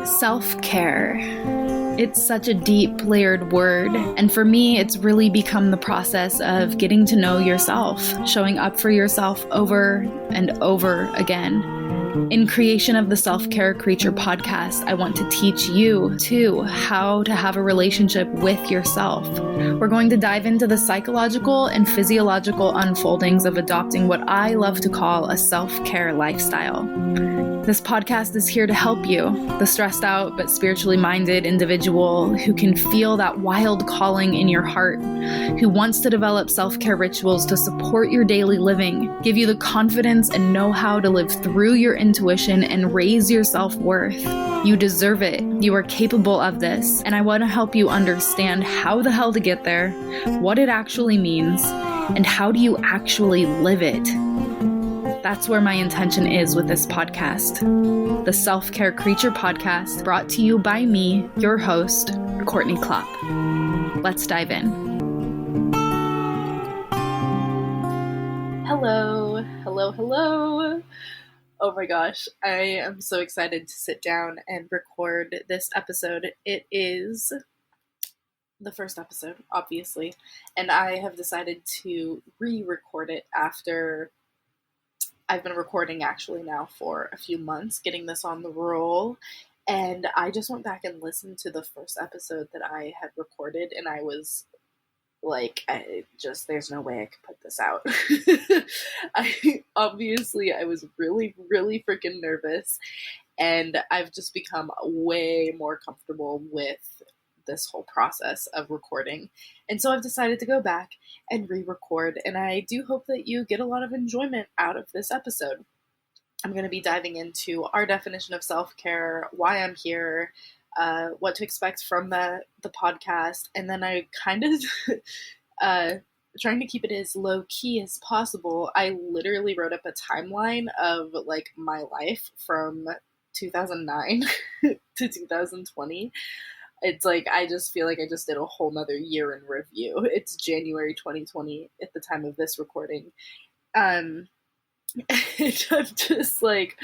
Self-care. It's such a deep, layered word, and for me, it's really become the process of getting to know yourself, showing up for yourself over and over again. In creation of the Self-Care Creature podcast, I want to teach you, too, how to have a relationship with yourself. We're going to dive into the psychological and physiological unfoldings of adopting what I love to call a self-care lifestyle. This podcast is here to help you, the stressed out but spiritually minded individual who can feel that wild calling in your heart, who wants to develop self-care rituals to support your daily living, give you the confidence and know-how to live through your intuition and raise your self-worth. You deserve it. You are capable of this, and I want to help you understand how the hell to get there, what it actually means, and how do you actually live it. That's where my intention is with this podcast. The Self-Care Creature podcast, brought to you by me, your host, Courtney Klop. Let's dive in. Hello. Oh my gosh, I am so excited to sit down and record this episode. It is the first episode, obviously, and I have decided to re-record it after I've been recording actually now for a few months, getting this on the roll, and I just went back and listened to the first episode that I had recorded, and I was like, there's no way I could put this out. I was really, really freaking nervous, and I've just become way more comfortable with this whole process of recording. And so I've decided to go back and re-record, and I do hope that you get a lot of enjoyment out of this episode. I'm going to be diving into our definition of self-care, why I'm here, what to expect from the podcast, and then I kind of trying to keep it as low-key as possible. I literally wrote up a timeline of like my life from 2009 to 2020. It's like, I just feel like I just did a whole nother year in review. It's January 2020 at the time of this recording. And I'm just like,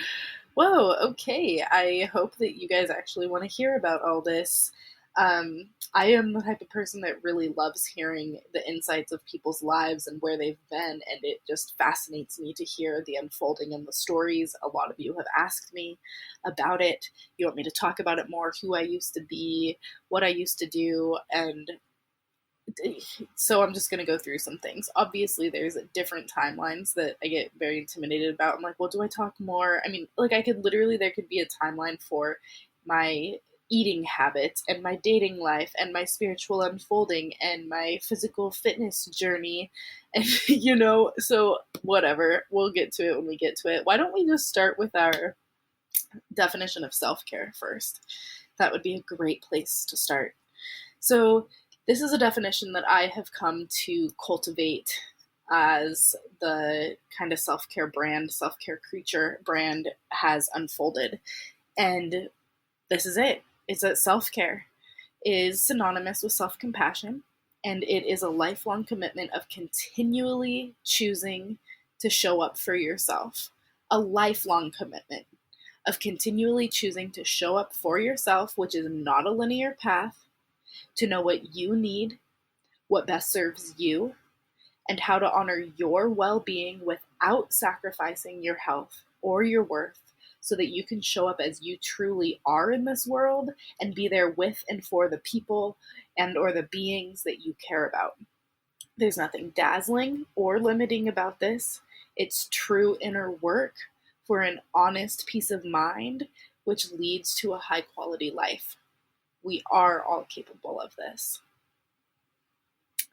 whoa, okay. I hope that you guys actually want to hear about all this. I am the type of person that really loves hearing the insights of people's lives and where they've been, and it just fascinates me to hear the unfolding and the stories. A lot of you have asked me about it. You want me to talk about it more, who I used to be, what I used to do, and so I'm just going to go through some things. Obviously, there's different timelines that I get very intimidated about. I'm like, well, do I talk more? I mean, like, there could be a timeline for my eating habits and my dating life and my spiritual unfolding and my physical fitness journey, and so whatever, we'll get to it when we get to it. Why don't we just start with our definition of self-care first? That would be a great place to start. So this is a definition that I have come to cultivate as the kind of self-care creature brand has unfolded, and this is it. It's that self-care is synonymous with self-compassion, and it is a lifelong commitment of continually choosing to show up for yourself. A lifelong commitment of continually choosing to show up for yourself, which is not a linear path, to know what you need, what best serves you, and how to honor your well-being without sacrificing your health or your worth, so that you can show up as you truly are in this world and be there with and for the people and or the beings that you care about. There's nothing dazzling or limiting about this. It's true inner work for an honest peace of mind, which leads to a high quality life. We are all capable of this.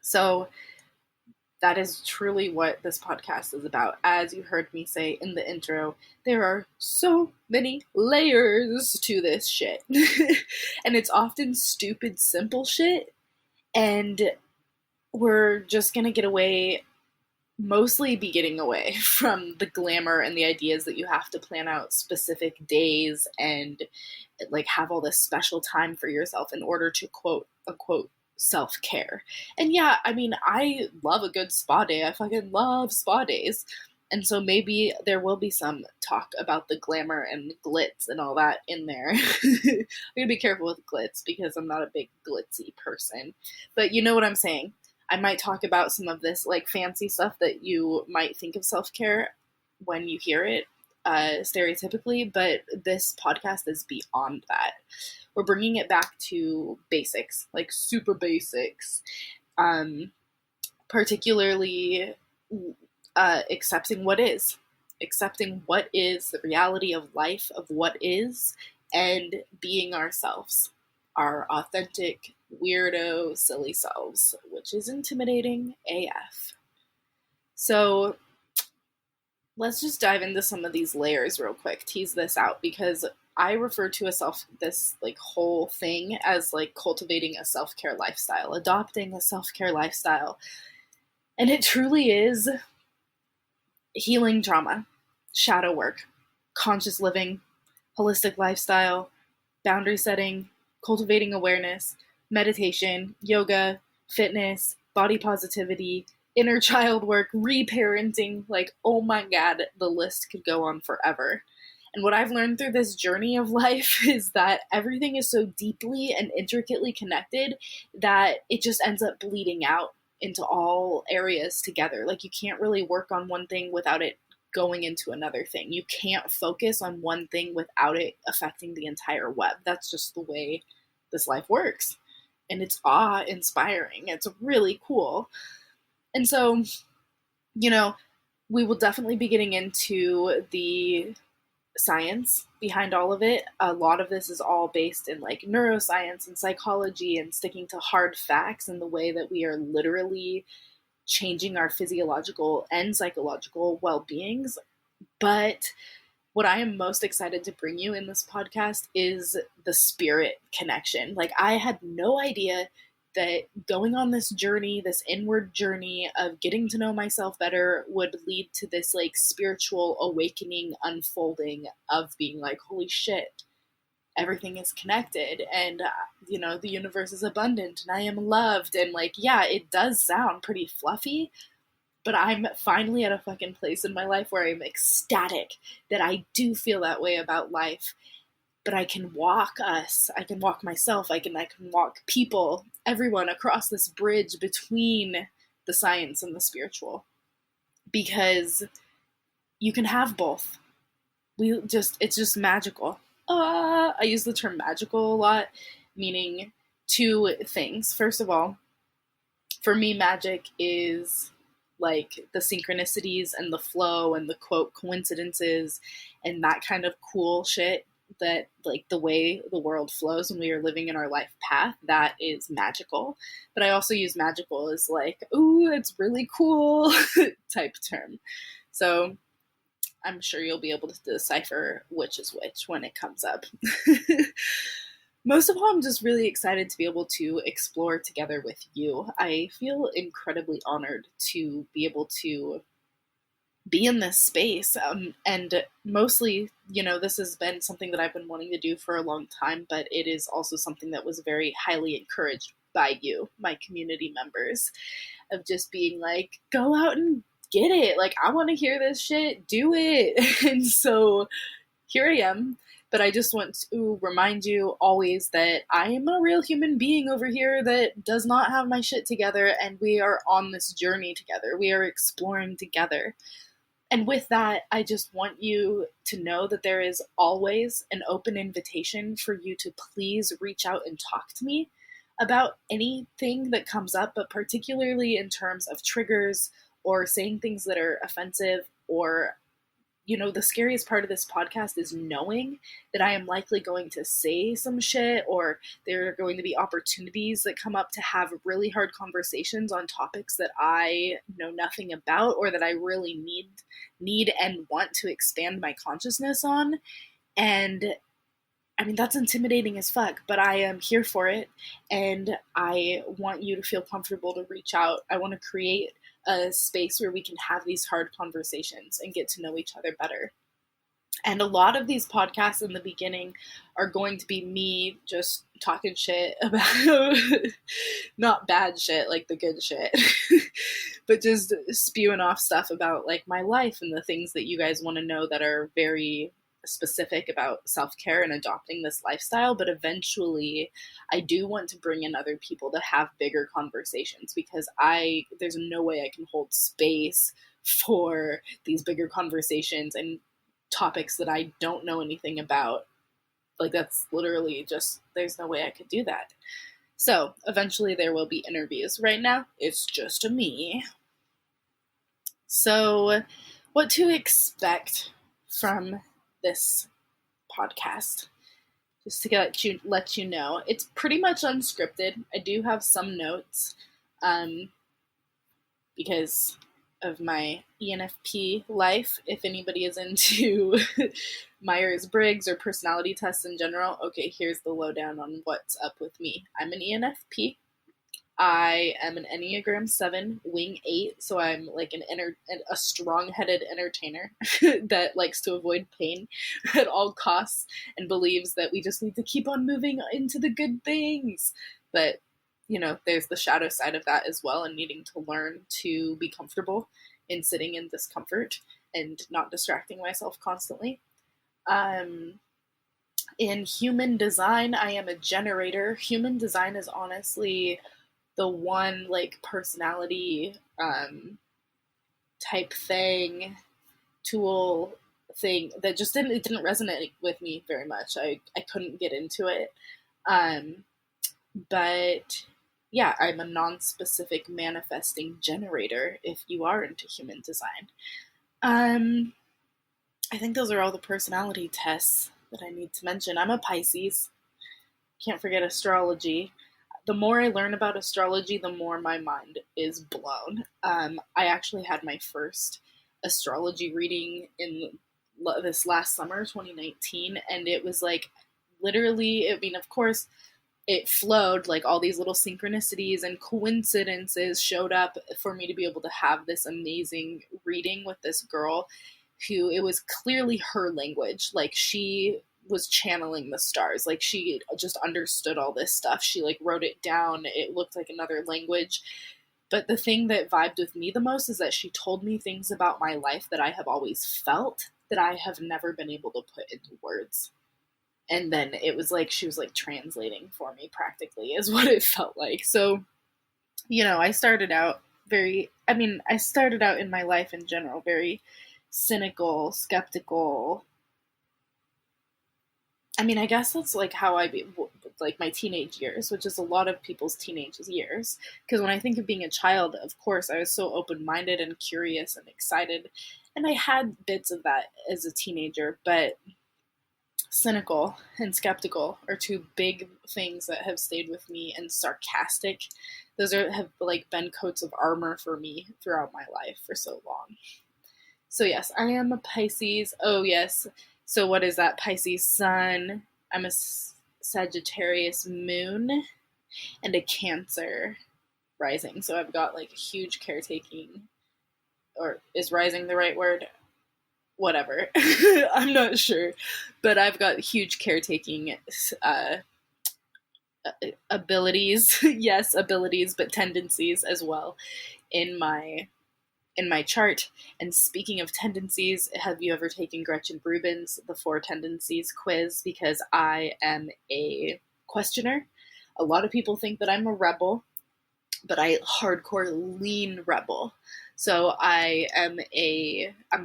So that is truly what this podcast is about. As you heard me say in the intro, there are so many layers to this shit. And it's often stupid, simple shit. And we're just going to be getting away from the glamour and the ideas that you have to plan out specific days and like have all this special time for yourself in order to quote unquote self-care. And yeah, I mean, I love a good spa day. I fucking love spa days. And so maybe there will be some talk about the glamour and glitz and all that in there. I'm gonna be careful with glitz because I'm not a big glitzy person, but you know what I'm saying. I might talk about some of this like fancy stuff that you might think of self-care when you hear it, stereotypically, but this podcast is beyond that. We're bringing it back to basics, like super basics, particularly accepting what is, the reality of life, of what is, and being ourselves, our authentic, weirdo, silly selves, which is intimidating AF. So let's just dive into some of these layers real quick, tease this out, because I refer to this like whole thing as like cultivating a self-care lifestyle, adopting a self-care lifestyle. And it truly is healing trauma, shadow work, conscious living, holistic lifestyle, boundary setting, cultivating awareness, meditation, yoga, fitness, body positivity, inner child work, reparenting. Like, oh my God, the list could go on forever. And what I've learned through this journey of life is that everything is so deeply and intricately connected that it just ends up bleeding out into all areas together. Like, you can't really work on one thing without it going into another thing. You can't focus on one thing without it affecting the entire web. That's just the way this life works. And it's awe-inspiring. It's really cool. And so, you know, we will definitely be getting into the science behind all of it. A lot of this is all based in like neuroscience and psychology and sticking to hard facts and the way that we are literally changing our physiological and psychological well-beings. But what I am most excited to bring you in this podcast is the spirit connection. Like, I had no idea that going on this journey, this inward journey of getting to know myself better, would lead to this like spiritual awakening, unfolding of being like, holy shit, everything is connected, and the universe is abundant and I am loved. And like, yeah, it does sound pretty fluffy, but I'm finally at a fucking place in my life where I'm ecstatic that I do feel that way about life. But I can walk myself, I can walk people, everyone across this bridge between the science and the spiritual. Because you can have both. It's just magical. I use the term magical a lot, meaning two things. First of all, for me, magic is like the synchronicities and the flow and the quote coincidences and that kind of cool shit, that like the way the world flows when we are living in our life path, that is magical. But I also use magical as like, ooh, it's really cool type term. So I'm sure you'll be able to decipher which is which when it comes up. Most of all, I'm just really excited to be able to explore together with you. I feel incredibly honored to be able to be in this space. And mostly, this has been something that I've been wanting to do for a long time, but it is also something that was very highly encouraged by you, my community members, of just being like, go out and get it. Like, I want to hear this shit, do it. And so here I am. But I just want to remind you always that I am a real human being over here that does not have my shit together, and we are on this journey together. We are exploring together. And with that, I just want you to know that there is always an open invitation for you to please reach out and talk to me about anything that comes up, but particularly in terms of triggers or saying things that are offensive, or the scariest part of this podcast is knowing that I am likely going to say some shit, or there are going to be opportunities that come up to have really hard conversations on topics that I know nothing about, or that I really need and want to expand my consciousness on. And I mean, that's intimidating as fuck, but I am here for it, and I want you to feel comfortable to reach out. I want to create a space where we can have these hard conversations and get to know each other better. And a lot of these podcasts in the beginning are going to be me just talking shit about, not bad shit, like the good shit, but just spewing off stuff about like my life and the things that you guys want to know that are very specific about self-care and adopting this lifestyle. But eventually I do want to bring in other people to have bigger conversations, because there's no way I can hold space for these bigger conversations and topics that I don't know anything about. Like, that's literally just, there's no way I could do that. So eventually there will be interviews. Right now it's just me. So what to expect from this podcast? Just to let you know, it's pretty much unscripted. I do have some notes, because of my ENFP life. If anybody is into Myers-Briggs or personality tests in general, okay, here's the lowdown on what's up with me. I'm an ENFP. I am an Enneagram 7, wing 8, so I'm like a strong-headed entertainer that likes to avoid pain at all costs and believes that we just need to keep on moving into the good things. But you know, there's the shadow side of that as well, and needing to learn to be comfortable in sitting in discomfort and not distracting myself constantly. In human design, I am a generator. Human design is honestly the one like personality type thing, tool thing that just didn't resonate with me very much. I couldn't get into it. But yeah, I'm a non-specific manifesting generator if you are into human design. I think those are all the personality tests that I need to mention. I'm a Pisces. Can't forget astrology. The more I learn about astrology, the more my mind is blown. I actually had my first astrology reading in this last summer, 2019, and it was like literally, I mean, of course, it flowed, like all these little synchronicities and coincidences showed up for me to be able to have this amazing reading with this girl who, it was clearly her language. Like, she was channeling the stars. Like, she just understood all this stuff. She like wrote it down. It looked like another language. But the thing that vibed with me the most is that she told me things about my life that I have always felt that I have never been able to put into words. And then it was like she was like translating for me practically, is what it felt like. So, you know, I started out in my life in general very cynical, skeptical. I mean, I guess that's like how like my teenage years, which is a lot of people's teenage years. Because when I think of being a child, of course, I was so open-minded and curious and excited. And I had bits of that as a teenager, but cynical and skeptical are two big things that have stayed with me, and sarcastic. Have like been coats of armor for me throughout my life for so long. So yes, I am a Pisces. Oh yes. So what is that? Pisces sun. I'm a Sagittarius moon and a Cancer rising. So I've got like a huge caretaking, or is rising the right word? Whatever. I'm not sure. But I've got huge caretaking abilities. Yes, abilities, but tendencies as well in my chart. And speaking of tendencies, have you ever taken Gretchen Rubin's The 4 Tendencies quiz? Because I am a questioner. A lot of people think that I'm a rebel, but I hardcore lean rebel. So I'm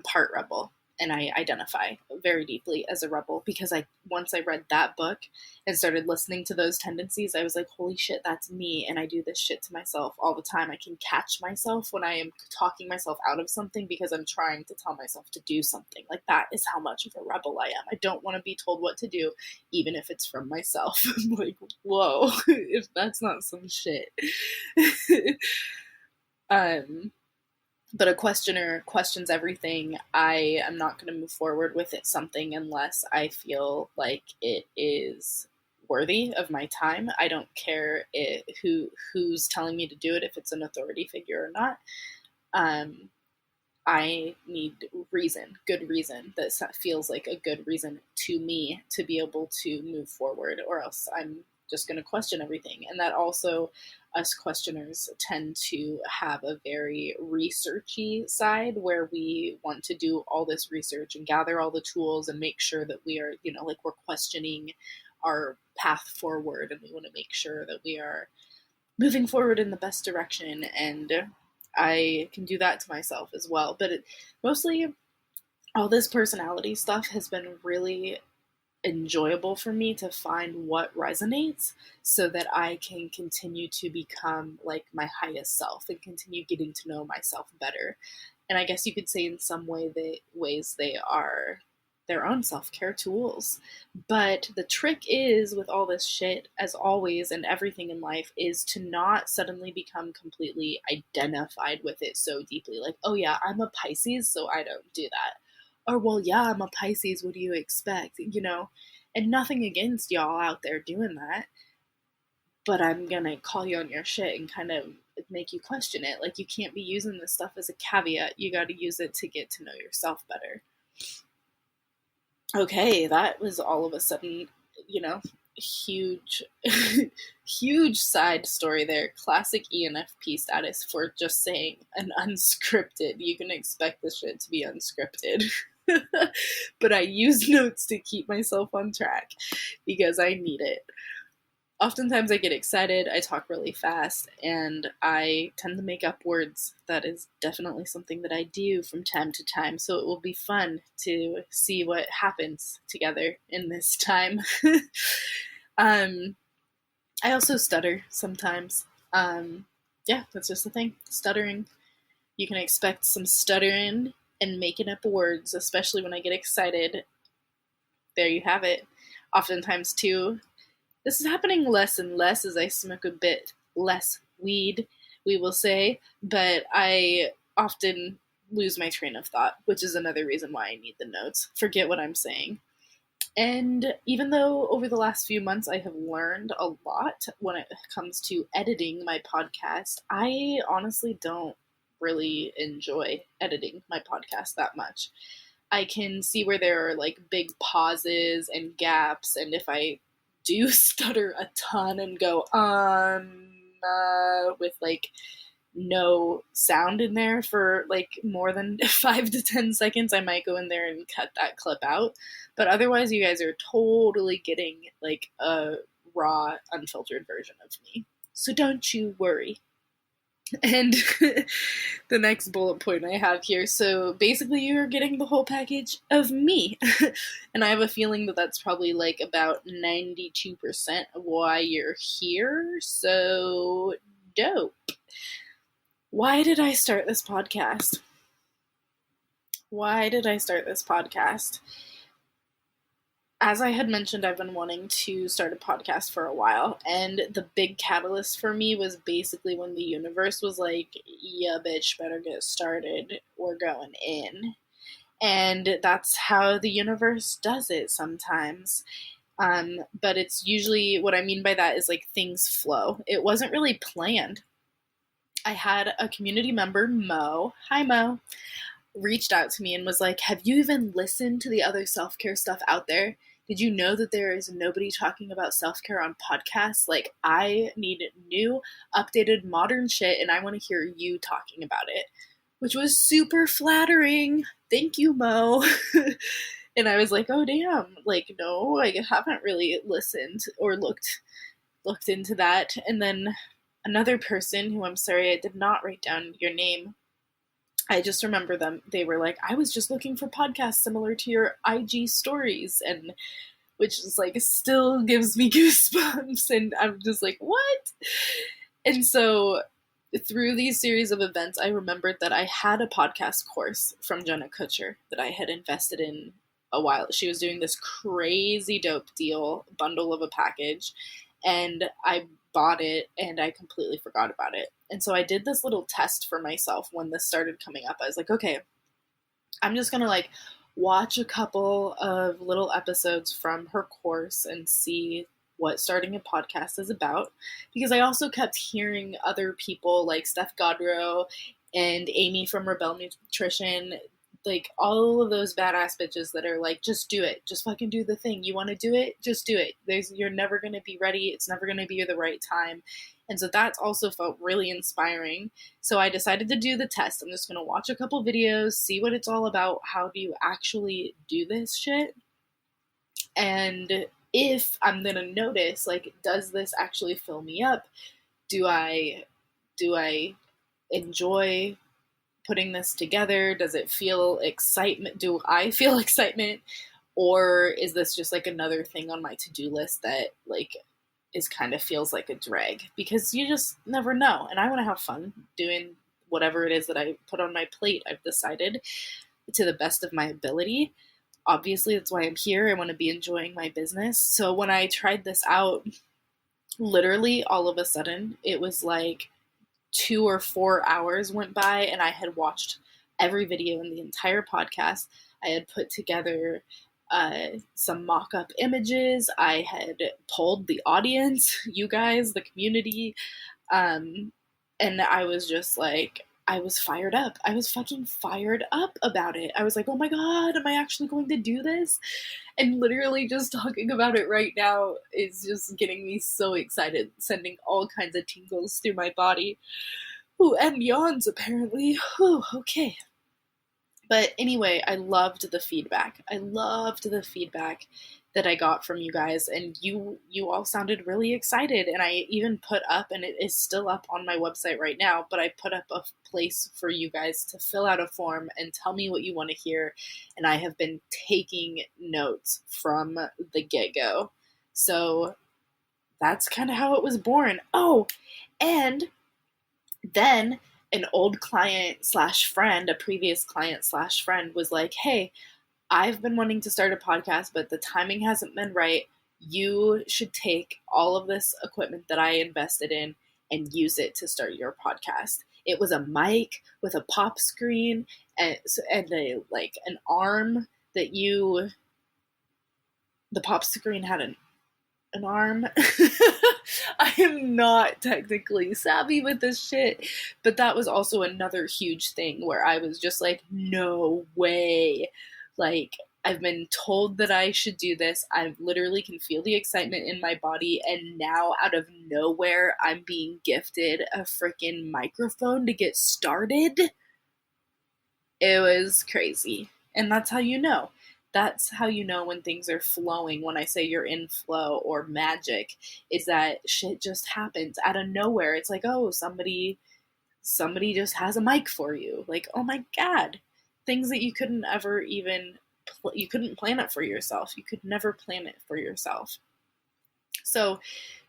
part rebel, and I identify very deeply as a rebel, because once I read that book and started listening to those tendencies, I was like, holy shit, that's me. And I do this shit to myself all the time. I can catch myself when I am talking myself out of something because I'm trying to tell myself to do something. Like, that is how much of a rebel I am. I don't want to be told what to do, even if it's from myself. I'm like, whoa, if that's not some shit. But a questioner questions everything. I am not going to move forward with something unless I feel like it is worthy of my time. I don't care who's telling me to do it, if it's an authority figure or not. I need good reason that feels like a good reason to me to be able to move forward, or else I'm just going to question everything. And that also, us questioners tend to have a very researchy side where we want to do all this research and gather all the tools and make sure that we are, like we're questioning our path forward, and we want to make sure that we are moving forward in the best direction. And I can do that to myself as well. But mostly all this personality stuff has been really enjoyable for me to find what resonates so that I can continue to become like my highest self and continue getting to know myself better. And I guess you could say in some ways they are their own self-care tools. But the trick is with all this shit, as always, and everything in life, is to not suddenly become completely identified with it so deeply. Like, oh yeah, I'm a Pisces, so I don't do that. Or, well, yeah, I'm a Pisces, what do you expect? And nothing against y'all out there doing that, but I'm gonna call you on your shit and kind of make you question it. Like, you can't be using this stuff as a caveat. You gotta use it to get to know yourself better. Okay, that was all of a sudden, huge, huge side story there. Classic ENFP status for just saying an unscripted. You can expect this shit to be unscripted. But I use notes to keep myself on track because I need it. Oftentimes I get excited, I talk really fast, and I tend to make up words. That is definitely something that I do from time to time, so it will be fun to see what happens together in this time. I also stutter sometimes. Yeah, that's just the thing. Stuttering. You can expect some stuttering and making up words, especially when I get excited. There you have it. Oftentimes, too, this is happening less and less as I smoke a bit less weed, we will say, but I often lose my train of thought, which is another reason why I need the notes. Forget what I'm saying. And even though over the last few months I have learned a lot when it comes to editing my podcast, I honestly don't really enjoy editing my podcast that much. I can see where there are like big pauses and gaps, and if I do stutter a ton and go with like no sound in there for like more than 5 to 10 seconds, I might go in there and cut that clip out. But otherwise, you guys are totally getting like a raw, unfiltered version of me. So don't you worry. And the next bullet point I have here, so basically you're getting the whole package of me. And I have a feeling that that's probably like about 92% of why you're here, so dope. Why did I start this podcast? As I had mentioned, I've been wanting to start a podcast for a while, and the big catalyst for me was basically when the universe was like, yeah, bitch, better get started, we're going in. And that's how the universe does it sometimes. But it's usually, what I mean by that is like things flow. It wasn't really planned. I had a community member, Mo, hi Mo, reached out to me and was like, have you even listened to the other self-care stuff out there? Did you know that there is nobody talking about self-care on podcasts? Like, I need new, updated, modern shit, and I want to hear you talking about it. Which was super flattering. Thank you, Mo. And I was like, oh, damn. Like, no, I haven't really listened or looked into that. And then another person who, I'm sorry, I did not write down your name, I just remember them. They were like, I was just looking for podcasts similar to your IG stories, and which is like still gives me goosebumps. And I'm just like, what? And so through these series of events, I remembered that I had a podcast course from Jenna Kutcher that I had invested in a while. She was doing this crazy dope deal, bundle of a package, and I bought it and I completely forgot about it. And so I did this little test for myself when this started coming up. I was like, okay, I'm just going to like watch a couple of little episodes from her course and see what starting a podcast is about. Because I also kept hearing other people like Steph Godrow and Amy from Rebel Nutrition, like all of those badass bitches that are like, just do it, just fucking do the thing. You want to do it, just do it. You're never going to be ready. It's never going to be the right time. And so that's also felt really inspiring. So I decided to do the test. I'm just going to watch a couple videos, see what it's all about. How do you actually do this shit? And if I'm going to notice, like, does this actually fill me up? Do I enjoy putting this together? Does it feel excitement? Do I feel excitement? Or is this just like another thing on my to-do list that like is kind of feels like a drag? Because you just never know. And I want to have fun doing whatever it is that I put on my plate. I've decided to the best of my ability. Obviously, that's why I'm here. I want to be enjoying my business. So when I tried this out, literally all of a sudden, it was like 2 or 4 hours went by and I had watched every video in the entire podcast. I had put together some mock-up images. I had polled the audience, you guys, the community. And I was just like, I was fired up. I was fucking fired up about it. I was like, oh my God, am I actually going to do this? And literally just talking about it right now is just getting me so excited, sending all kinds of tingles through my body. Ooh, and yawns, apparently. Ooh, okay. But anyway, I loved the feedback. I loved the feedback that I got from you guys, and you all sounded really excited. And I even put up, and it is still up on my website right now, but I put up a place for you guys to fill out a form and tell me what you want to hear. And I have been taking notes from the get-go. So that's kind of how it was born. Oh, and then an old client slash friend, a previous client slash friend was like, hey, I've been wanting to start a podcast, but the timing hasn't been right. You should take all of this equipment that I invested in and use it to start your podcast. It was a mic with a pop screen and a, like an arm that the pop screen had an arm. I am not technically savvy with this shit, but that was also another huge thing where I was just like, no way. Like, I've been told that I should do this. I literally can feel the excitement in my body, and now out of nowhere, I'm being gifted a freaking microphone to get started. It was crazy. And that's how you know. That's how you know when things are flowing. When I say you're in flow or magic, is that shit just happens out of nowhere. It's like, oh, somebody just has a mic for you. Like, oh my God, things that you couldn't ever even, you couldn't plan it for yourself. You could never plan it for yourself. So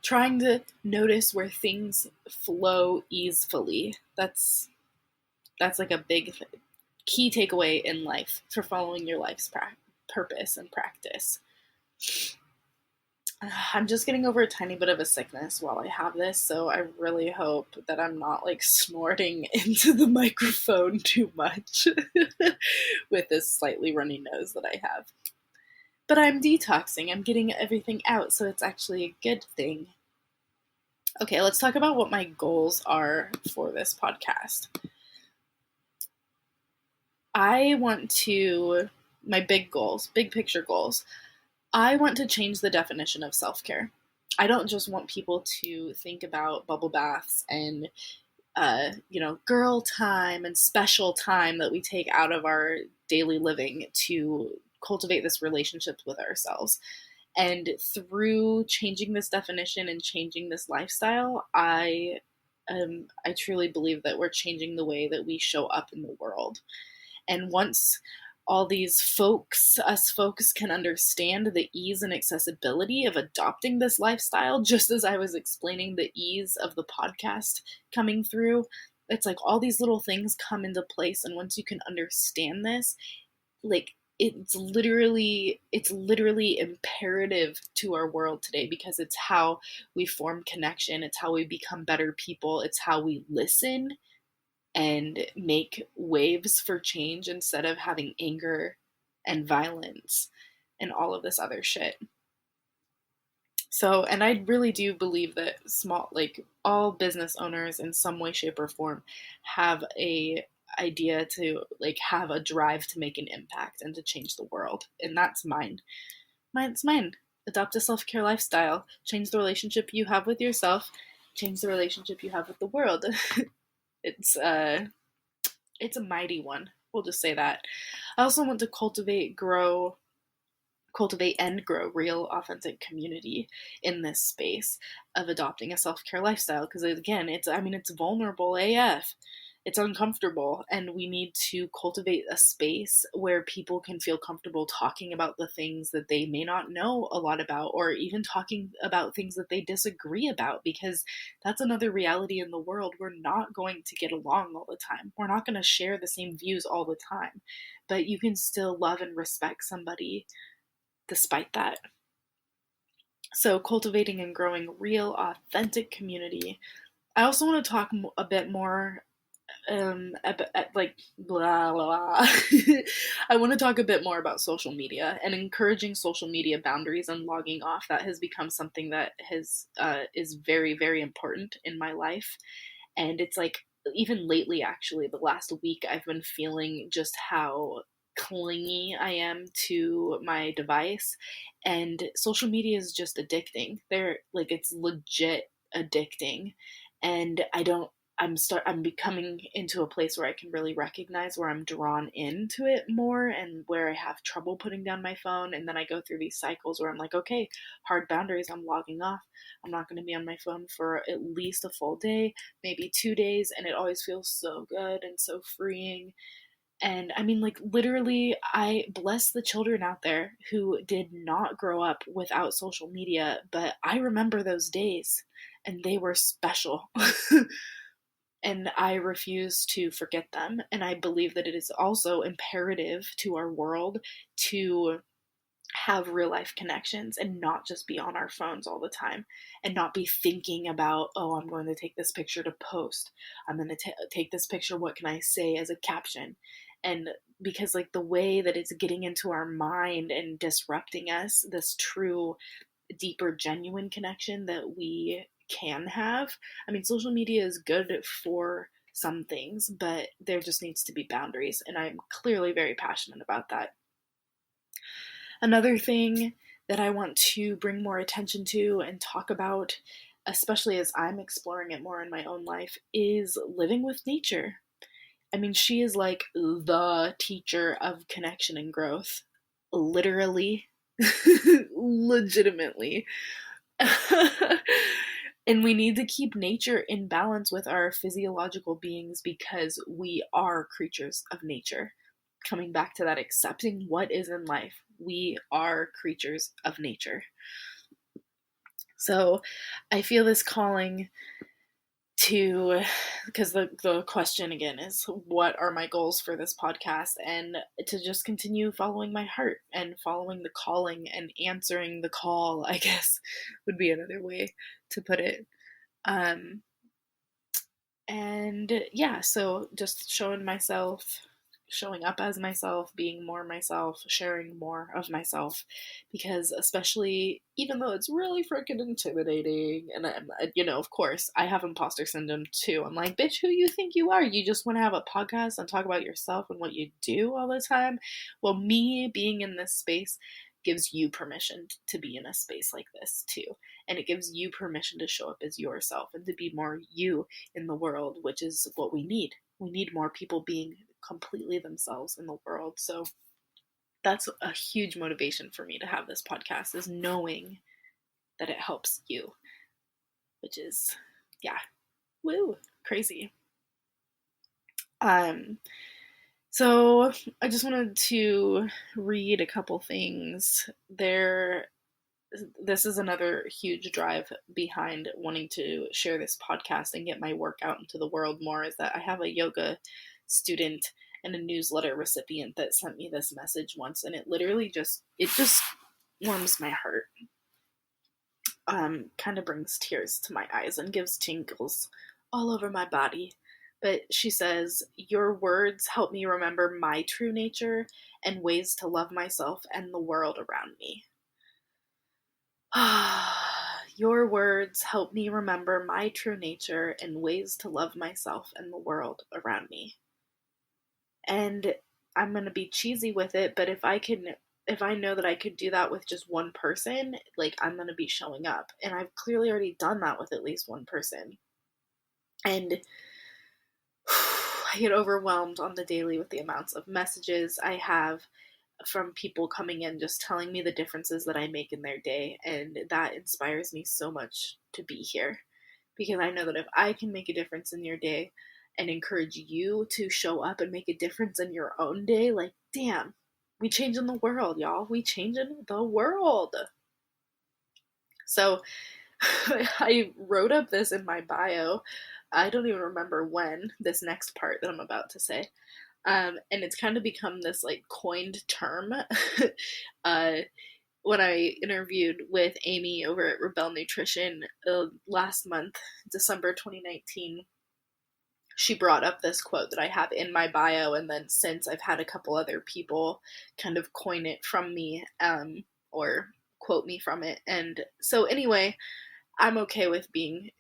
trying to notice where things flow easily, that's like a big key takeaway in life for following your life's purpose and practice. I'm just getting over a tiny bit of a sickness while I have this, so I really hope that I'm not like snorting into the microphone too much with this slightly runny nose that I have. But I'm detoxing, I'm getting everything out, so it's actually a good thing. Okay, let's talk about what my goals are for this podcast. I want to, my big goals, big picture goals, I want to change the definition of self-care. I don't just want people to think about bubble baths and, girl time and special time that we take out of our daily living to cultivate this relationship with ourselves. And through changing this definition and changing this lifestyle, I truly believe that we're changing the way that we show up in the world. And once all these us folks can understand the ease and accessibility of adopting this lifestyle, just as I was explaining the ease of the podcast coming through, it's like all these little things come into place. And once you can understand this, like it's literally imperative to our world today, because it's how we form connection. It's how we become better people. It's how we listen and make waves for change instead of having anger and violence and all of this other shit. So, and I really do believe that all business owners in some way, shape, or form have a idea to have a drive to make an impact and to change the world. And that's mine. Mine's mine. Adopt a self-care lifestyle. Change the relationship you have with yourself. Change the relationship you have with the world. it's it's a mighty one. We'll just say that. I also want to cultivate and grow real authentic community in this space of adopting a self-care lifestyle, because again, it's vulnerable AF. It's uncomfortable, and we need to cultivate a space where people can feel comfortable talking about the things that they may not know a lot about, or even talking about things that they disagree about, because that's another reality in the world. We're not going to get along all the time. We're not going to share the same views all the time, but you can still love and respect somebody despite that. So, cultivating and growing real, authentic community. I also want to talk a bit more, like, blah, blah. I want to talk a bit more about social media and encouraging social media boundaries and logging off. That has become something that is very, very important in my life. And it's like, even lately, actually, the last week, I've been feeling just how clingy I am to my device, and social media is just addicting. It's legit addicting, and I'm becoming into a place where I can really recognize where I'm drawn into it more and where I have trouble putting down my phone. And then I go through these cycles where I'm like, okay, hard boundaries, I'm logging off. I'm not going to be on my phone for at least a full day, maybe 2 days. And it always feels so good and so freeing. And I mean, literally, I bless the children out there who did not grow up without social media, but I remember those days and they were special. And I refuse to forget them. And I believe that it is also imperative to our world to have real life connections and not just be on our phones all the time, and not be thinking about, oh, I'm going to take this picture to post. I'm going to take this picture. What can I say as a caption? And because the way that it's getting into our mind and disrupting us, this true, deeper, genuine connection that we can have. I mean, social media is good for some things, but there just needs to be boundaries, and I'm clearly very passionate about that. Another thing that I want to bring more attention to and talk about, especially as I'm exploring it more in my own life, is living with nature. I mean, she is like the teacher of connection and growth. Literally. Legitimately. And we need to keep nature in balance with our physiological beings, because we are creatures of nature. Coming back to that, accepting what is in life. We are creatures of nature. So I feel this calling to, because the question again is, what are my goals for this podcast? And to just continue following my heart and following the calling and answering the call, I guess, would be another way to put it. And yeah, so just showing up as myself, being more myself, sharing more of myself, because especially, even though it's really freaking intimidating, and of course, I have imposter syndrome too. I'm like, bitch, who you think you are? You just want to have a podcast and talk about yourself and what you do all the time? Well, me being in this space gives you permission to be in a space like this too. And it gives you permission to show up as yourself and to be more you in the world, which is what we need. We need more people being completely themselves in the world. So that's a huge motivation for me to have this podcast, is knowing that it helps you, which is, yeah, woo, crazy. So I just wanted to read a couple things. This is another huge drive behind wanting to share this podcast and get my work out into the world more, is that I have a yoga student and a newsletter recipient that sent me this message once, and it literally just warms my heart. Kind of brings tears to my eyes and gives tingles all over my body. But she says, your words help me remember my true nature and ways to love myself and the world around me. Your words help me remember my true nature and ways to love myself and the world around me. And I'm going to be cheesy with it, but if I know that I could do that with just one person, like, I'm going to be showing up. And I've clearly already done that with at least one person. And I get overwhelmed on the daily with the amounts of messages I have from people coming in just telling me the differences that I make in their day. And that inspires me so much to be here, because I know that if I can make a difference in your day and encourage you to show up and make a difference in your own day, like, damn, we changing the world, y'all. We changing the world. So I wrote up this in my bio. I don't even remember when, this next part that I'm about to say. And it's kind of become this like coined term. uh, when I interviewed with Amy over at Rebel Nutrition last month, December 2019, she brought up this quote that I have in my bio, and then since I've had a couple other people kind of coin it from me, or quote me from it. And so anyway, I'm okay with being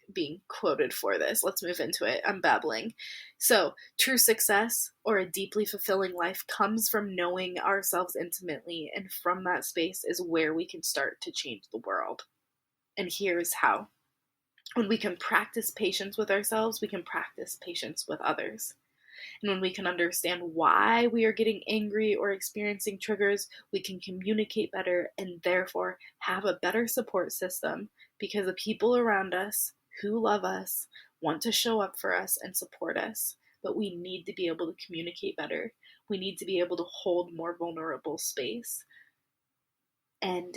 quoted for this. Let's move into it. I'm babbling. So, true success or a deeply fulfilling life comes from knowing ourselves intimately, and from that space is where we can start to change the world. And here's how. When we can practice patience with ourselves, we can practice patience with others. And when we can understand why we are getting angry or experiencing triggers, we can communicate better and therefore have a better support system, because the people around us who love us want to show up for us and support us. But we need to be able to communicate better. We need to be able to hold more vulnerable space. And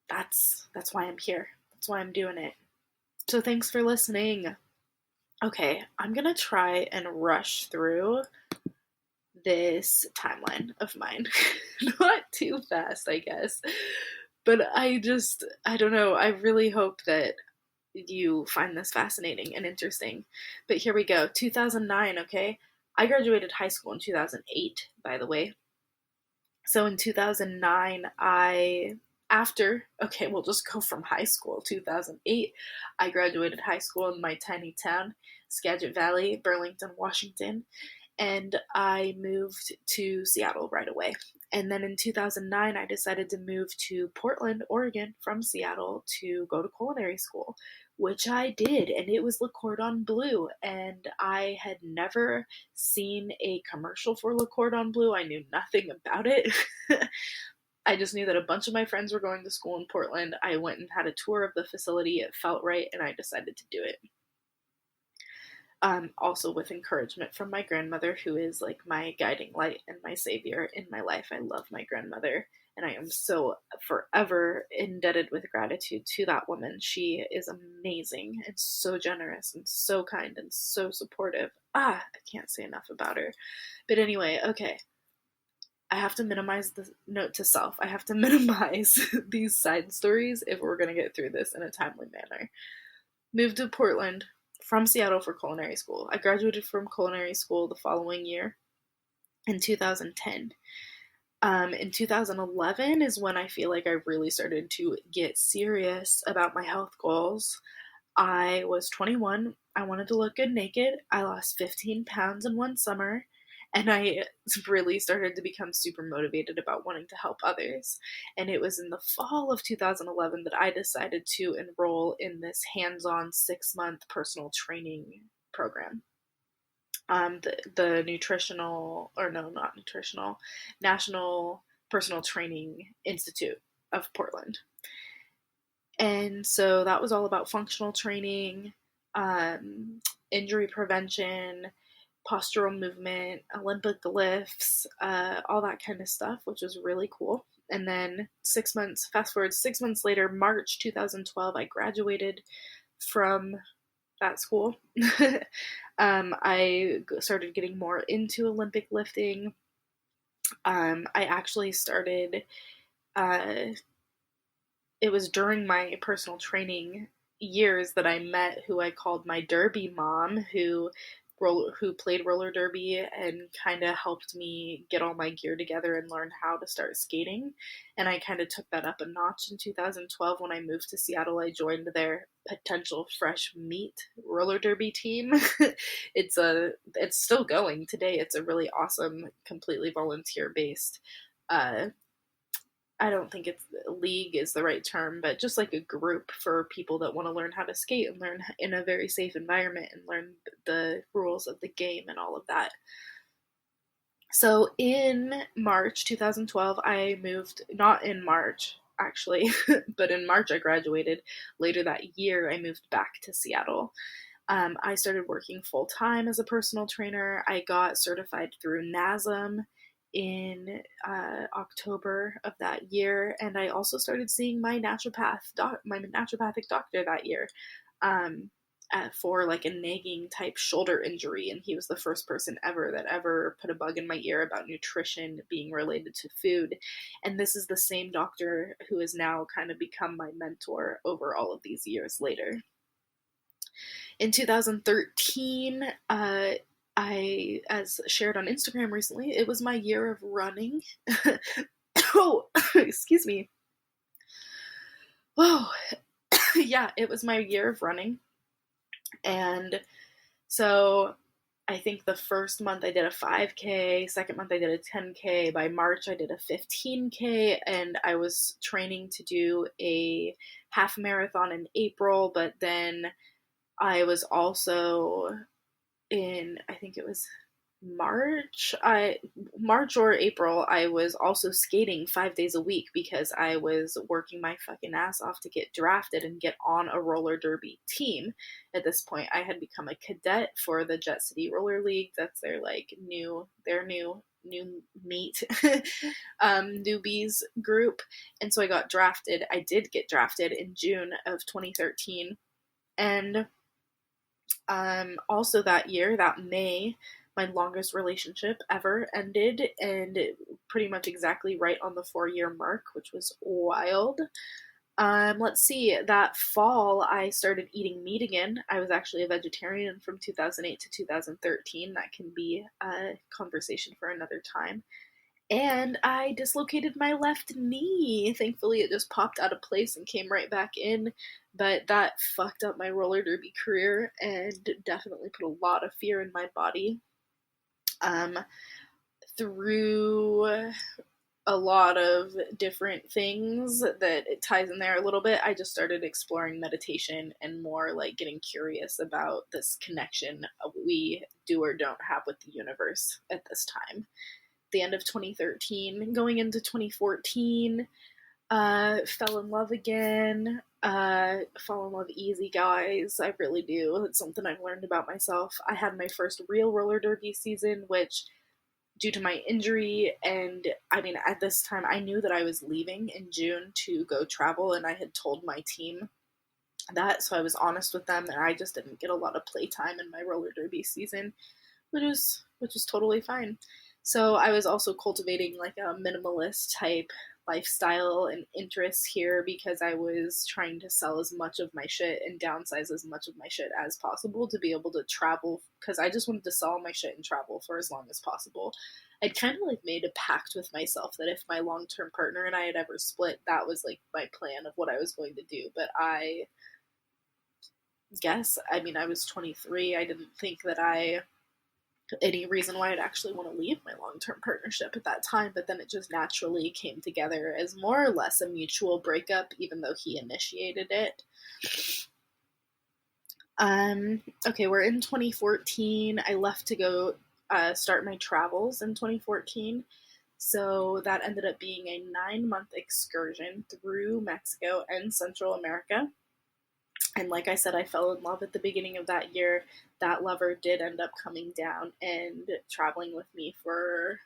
that's why I'm here. That's why I'm doing it. So thanks for listening. Okay, I'm gonna try and rush through this timeline of mine. Not too fast, I guess. But I don't know. I really hope that you find this fascinating and interesting. But here we go. 2009, okay? I graduated high school in 2008, by the way. So in 2009, we'll just go from high school. 2008, I graduated high school in my tiny town, Skagit Valley, Burlington, Washington, and I moved to Seattle right away. And then in 2009, I decided to move to Portland, Oregon from Seattle to go to culinary school, which I did. And it was Le Cordon Bleu. And I had never seen a commercial for Le Cordon Bleu. I knew nothing about it. I just knew that a bunch of my friends were going to school in Portland. I went and had a tour of the facility. It felt right, and I decided to do it. Also with encouragement from my grandmother, who is like my guiding light and my savior in my life. I love my grandmother, and I am so forever indebted with gratitude to that woman. She is amazing and so generous and so kind and so supportive. I can't say enough about her. But anyway, okay. I have to minimize the note to self. I have to minimize these side stories if we're going to get through this in a timely manner. Moved to Portland from Seattle for culinary school. I graduated from culinary school the following year in 2010. In 2011 is when I feel like I really started to get serious about my health goals. I was 21. I wanted to look good naked. I lost 15 pounds in one summer. And I really started to become super motivated about wanting to help others. And it was in the fall of 2011 that I decided to enroll in this hands-on 6-month personal training program. The National Personal Training Institute of Portland. And so that was all about functional training, injury prevention, postural movement, Olympic lifts, all that kind of stuff, which was really cool. And then fast forward 6 months later, March 2012, I graduated from that school. I started getting more into Olympic lifting. I actually started, it was during my personal training years that I met who I called my Derby mom, who who played roller derby and kind of helped me get all my gear together and learn how to start skating. And I kind of took that up a notch in 2012 when I moved to Seattle. I joined their potential fresh meat roller derby team. it's still going today. It's a really awesome, completely volunteer based I don't think it's league is the right term, but just like a group for people that want to learn how to skate and learn in a very safe environment and learn the rules of the game and all of that. So in March 2012, I moved, not in March actually, but in March I graduated. Later that year, I moved back to Seattle. I started working full time as a personal trainer. I got certified through NASM in October of that year, and I also started seeing my naturopathic doctor that year for like a nagging type shoulder injury, and he was the first person ever that ever put a bug in my ear about nutrition being related to food. And this is the same doctor who has now kind of become my mentor over all of these years later. In 2013, I, as shared on Instagram recently, it was my year of running. Oh, excuse me. Oh, yeah, it was my year of running. And so I think the first month I did a 5K, second month I did a 10K, by March I did a 15K, and I was training to do a half marathon in April, but then I was also in, I think it was March or April, I was also skating 5 days a week because I was working my fucking ass off to get drafted and get on a roller derby team. At this point, I had become a cadet for the Jet City Roller League. That's their new meet newbies group. And so I got drafted. I did get drafted in June of 2013. And also that year, that May, my longest relationship ever ended, and pretty much exactly right on the 4-year mark, which was wild. Let's see, that fall I started eating meat again. I was actually a vegetarian from 2008 to 2013. That can be a conversation for another time. And I dislocated my left knee. Thankfully, it just popped out of place and came right back in. But that fucked up my roller derby career and definitely put a lot of fear in my body. Through a lot of different things that it ties in there a little bit, I just started exploring meditation and more like getting curious about this connection we do or don't have with the universe at this time. The end of 2013, going into 2014, fell in love again. Fall in love easy, guys. I really do. It's something I've learned about myself. I had my first real roller derby season, which, due to my injury, and I mean, at this time, I knew that I was leaving in June to go travel, and I had told my team that, so I was honest with them, and I just didn't get a lot of playtime in my roller derby season, which is totally fine. So I was also cultivating like a minimalist type lifestyle and interests here because I was trying to sell as much of my shit and downsize as much of my shit as possible to be able to travel, because I just wanted to sell my shit and travel for as long as possible. I'd kind of like made a pact with myself that if my long-term partner and I had ever split, that was like my plan of what I was going to do. But I was 23. I didn't think that any reason why I'd actually want to leave my long-term partnership at that time, but then it just naturally came together as more or less a mutual breakup, even though he initiated it. Okay, we're in 2014. I left to go start my travels in 2014. So that ended up being a 9-month excursion through Mexico and Central America. And like I said, I fell in love at the beginning of that year. That lover did end up coming down and traveling with me for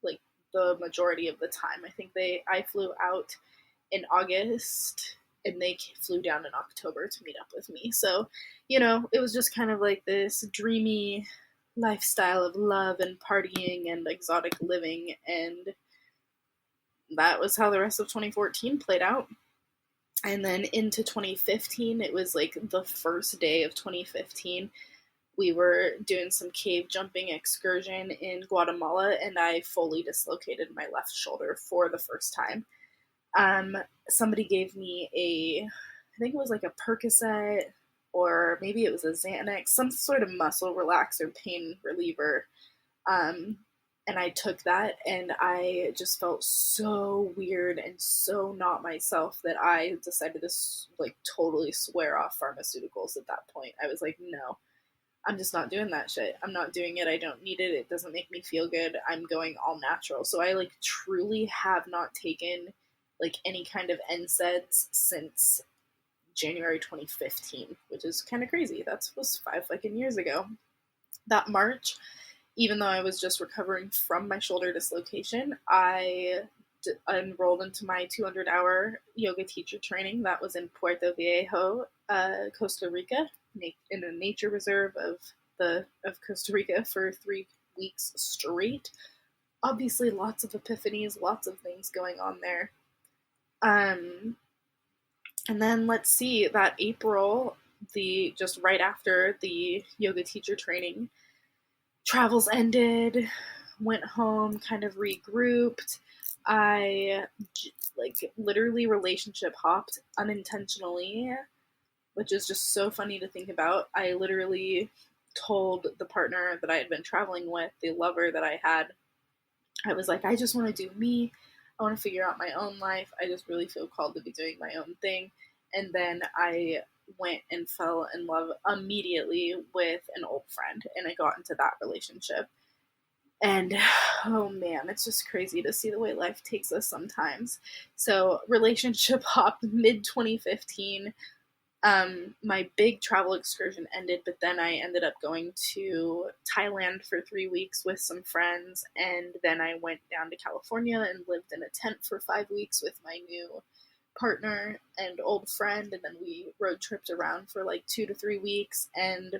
like the majority of the time. I think I flew out in August and they flew down in October to meet up with me. So, it was just kind of like this dreamy lifestyle of love and partying and exotic living. And that was how the rest of 2014 played out. And then into 2015, it was like the first day of 2015 we were doing some cave jumping excursion in Guatemala, and I fully dislocated my left shoulder for the first time. Somebody gave me I think it was like a Percocet, or maybe it was a Xanax, some sort of muscle relaxer, pain reliever. Um, and I took that, and I just felt so weird and so not myself that I decided to like totally swear off pharmaceuticals at that point. I was like, no, I'm just not doing that shit. I'm not doing it. I don't need it. It doesn't make me feel good. I'm going all natural. So I like truly have not taken like any kind of NSAIDs since January 2015, which is kind of crazy. That was 5 fucking years ago. That March, even though I was just recovering from my shoulder dislocation, I enrolled into my 200-hour yoga teacher training. That was in Puerto Viejo, Costa Rica, in a nature reserve of Costa Rica for 3 weeks straight. Obviously, lots of epiphanies, lots of things going on there. And then let's see, that April, just right after the yoga teacher training, travels ended, went home, kind of regrouped. I like literally relationship hopped unintentionally, which is just so funny to think about. I literally told the partner that I had been traveling with, the lover that I had, I was like, I just want to do me. I want to figure out my own life. I just really feel called to be doing my own thing. And then I went and fell in love immediately with an old friend, and I got into that relationship. And oh man, it's just crazy to see the way life takes us sometimes. So relationship hop mid 2015. My big travel excursion ended, but then I ended up going to Thailand for 3 weeks with some friends, and then I went down to California and lived in a tent for 5 weeks with my new partner and old friend, and then we road tripped around for like 2 to 3 weeks, and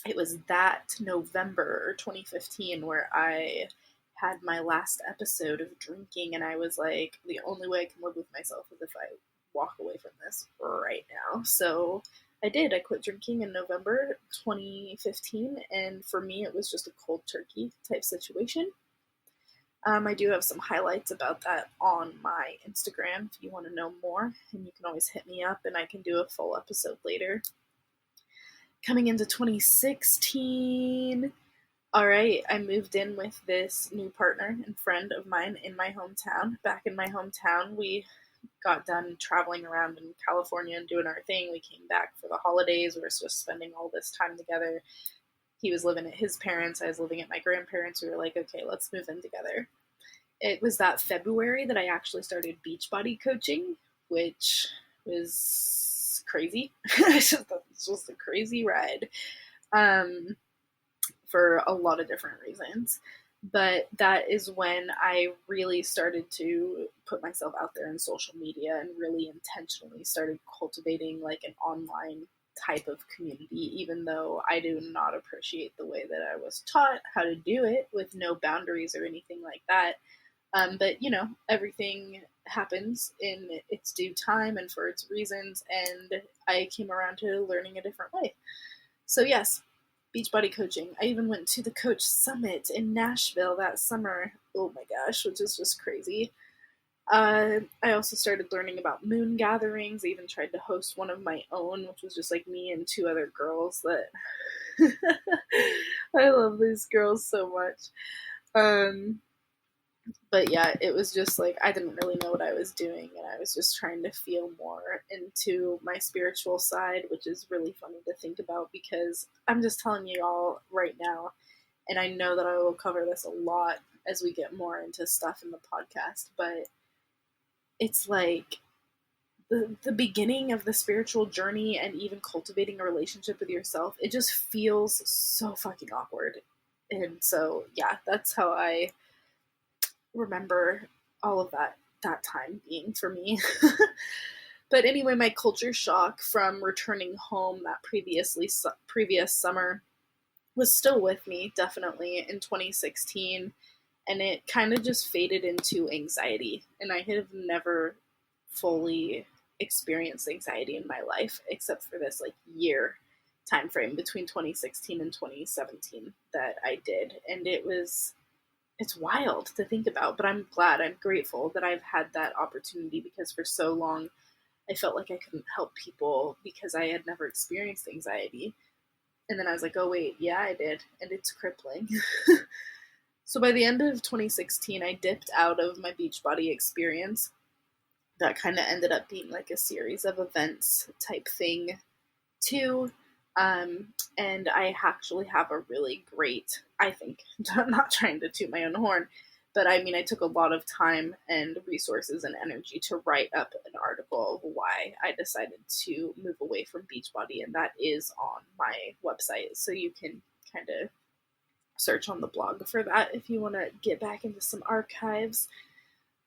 it was that November 2015 where I had my last episode of drinking, and I was like, the only way I can live with myself is if I walk away from this right now. So I did. I quit drinking in November 2015, and for me, it was just a cold turkey type situation. I do have some highlights about that on my Instagram if you want to know more, and you can always hit me up and I can do a full episode later. Coming into 2016, all right, I moved in with this new partner and friend of mine in my hometown. Back in my hometown, we got done traveling around in California and doing our thing. We came back for the holidays. We were just spending all this time together. He was living at his parents. I was living at my grandparents. We were like, okay, let's move in together. It was that February that I actually started Beachbody coaching, which was crazy. It's just a crazy ride for a lot of different reasons. But that is when I really started to put myself out there in social media and really intentionally started cultivating like an online type of community, even though I do not appreciate the way that I was taught how to do it with no boundaries or anything like that. But, you know, everything happens in its due time and for its reasons, and I came around to learning a different way. So yes, Beachbody coaching. I even went to the Coach Summit in Nashville that summer. Oh my gosh, which is just crazy. I also started learning about moon gatherings. I even tried to host one of my own, which was just like me and 2 other girls that I love these girls so much. But yeah, it was just like I didn't really know what I was doing, and I was just trying to feel more into my spiritual side, which is really funny to think about because I'm just telling you all right now, and I know that I will cover this a lot as we get more into stuff in the podcast, but it's like the beginning of the spiritual journey and even cultivating a relationship with yourself, it just feels so fucking awkward. And so, yeah, that's how I remember all of that time being for me. But anyway, my culture shock from returning home that previous summer was still with me, definitely, in 2016, and it kind of just faded into anxiety, and I have never fully experienced anxiety in my life except for this like year, time frame between 2016 and 2017 that I did. And it's wild to think about, but I'm grateful that I've had that opportunity, because for so long I felt like I couldn't help people because I had never experienced anxiety. And then I was like, oh, wait, yeah, I did. And it's crippling. So by the end of 2016, I dipped out of my Beachbody experience. That kind of ended up being like a series of events type thing, too. And I actually have a really great, I think, I'm not trying to toot my own horn, but I mean, I took a lot of time and resources and energy to write up an article of why I decided to move away from Beachbody, and that is on my website. So you can kind of search on the blog for that if you want to get back into some archives.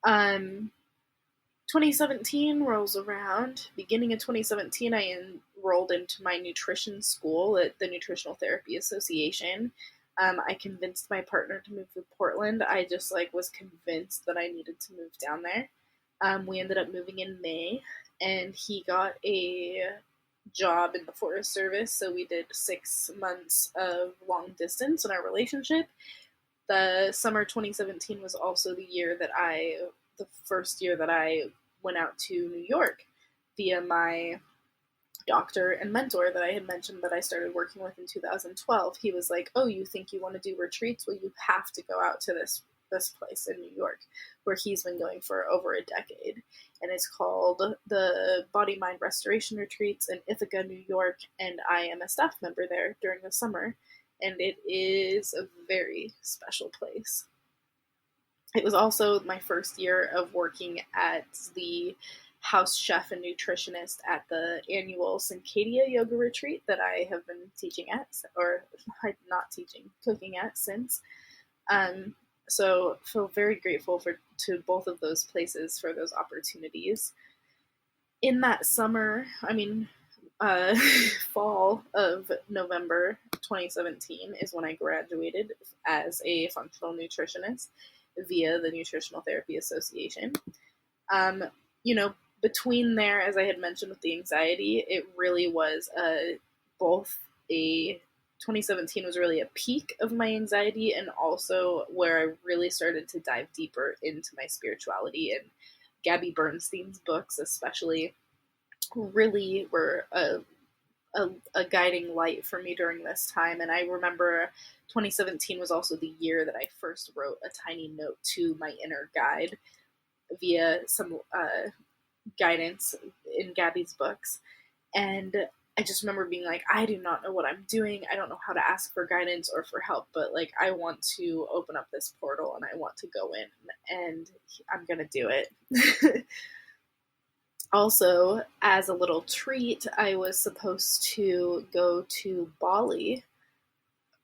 2017 rolls around. Beginning of 2017, I enrolled into my nutrition school at the Nutritional Therapy Association. I convinced my partner to move to Portland. I just was convinced that I needed to move down there. We ended up moving in May, and he got a job in the Forest Service, so we did 6 months of long distance in our relationship. The summer 2017 was also the first year that I went out to New York via my doctor and mentor that I had mentioned that I started working with in 2012. He was like, oh, you think you want to do retreats? Well, you have to go out to this place in New York, where he's been going for over a decade. And it's called the Body Mind Restoration Retreats in Ithaca, New York. And I am a staff member there during the summer. And it is a very special place. It was also my first year of working at the house chef and nutritionist at the annual Cincadia yoga retreat that I have been teaching at, or not teaching, cooking at since. So feel very grateful to both of those places for those opportunities. In that summer, fall of November 2017 is when I graduated as a functional nutritionist via the Nutritional Therapy Association. Between there, as I had mentioned with the anxiety, it really was 2017 was really a peak of my anxiety, and also where I really started to dive deeper into my spirituality. And Gabby Bernstein's books especially really were a guiding light for me during this time. And I remember 2017 was also the year that I first wrote a tiny note to my inner guide via some guidance in Gabby's books. And I just remember being like, I do not know what I'm doing. I don't know how to ask for guidance or for help, but I want to open up this portal and I want to go in, and I'm going to do it. Also, as a little treat, I was supposed to go to Bali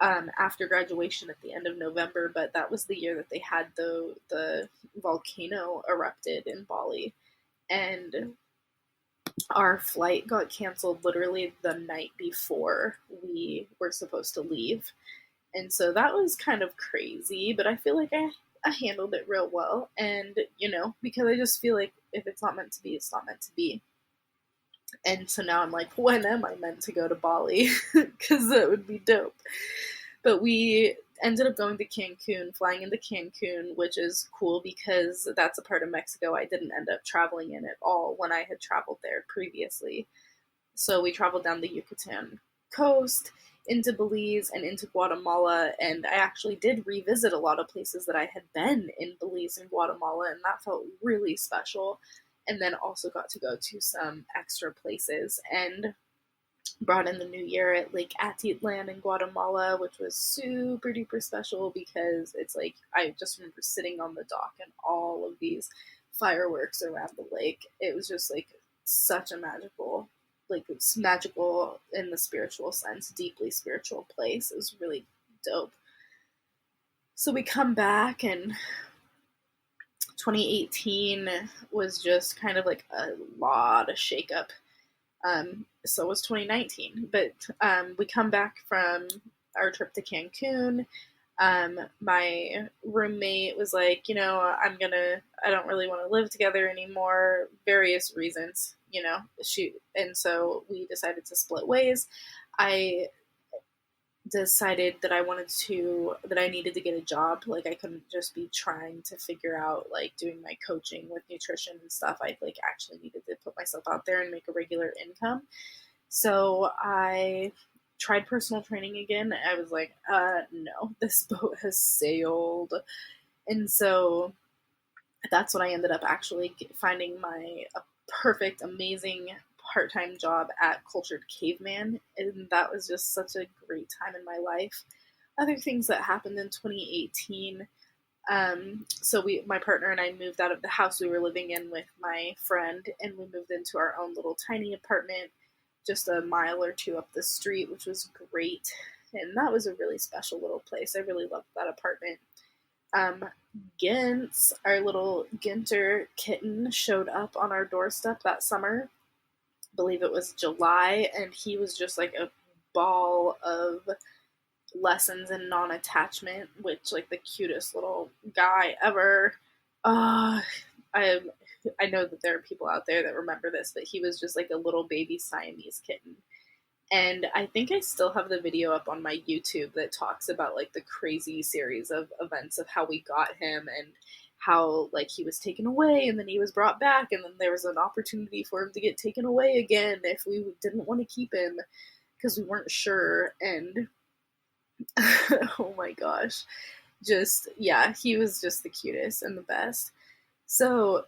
after graduation at the end of November, but that was the year that they had the volcano erupted in Bali, and our flight got canceled literally the night before we were supposed to leave. And so that was kind of crazy, but I feel like I handled it real well. And, because I just feel like if it's not meant to be, it's not meant to be. And so now I'm like, when am I meant to go to Bali? Because that would be dope. But we ended up going to Cancun, flying into Cancun, which is cool because that's a part of Mexico I didn't end up traveling in at all when I had traveled there previously. So we traveled down the Yucatan coast, into Belize, and into Guatemala, and I actually did revisit a lot of places that I had been in Belize and Guatemala, and that felt really special. And then also got to go to some extra places, and brought in the new year at Lake Atitlan in Guatemala, which was super duper special because it's I just remember sitting on the dock and all of these fireworks around the lake. It was just such a magical, it's magical in the spiritual sense, deeply spiritual place. It was really dope. So we come back, and 2018 was just kind of a lot of shakeup. So was 2019. But we come back from our trip to Cancun. My roommate was like, I don't really want to live together anymore, various reasons, and so we decided to split ways. I decided that I needed to get a job. Like, I couldn't just be trying to figure out, like, doing my coaching with nutrition and stuff. I, like, actually needed to put myself out there and make a regular income. So I tried personal training again. I was like, no, this boat has sailed. And so that's when I ended up actually finding my perfect, amazing part-time job at Cultured Caveman, and that was just such a great time in my life. Other things that happened in 2018. So my partner and I moved out of the house we were living in with my friend, and we moved into our own little tiny apartment just a mile or two up the street, which was great. And that was a really special little place. I really loved that apartment. Gintz, our little Ginter kitten, showed up on our doorstep that summer. I believe it was July, and he was just like a ball of lessons in non-attachment, which, like, the cutest little guy ever. I I know that there are people out there that remember this, but he was just like a little baby Siamese kitten. And I think I still have the video up on my YouTube that talks about, like, the crazy series of events of how we got him, and how, like, he was taken away and then he was brought back, and then there was an opportunity for him to get taken away again if we didn't want to keep him because we weren't sure. And oh my gosh, just, yeah, he was just the cutest and the best. So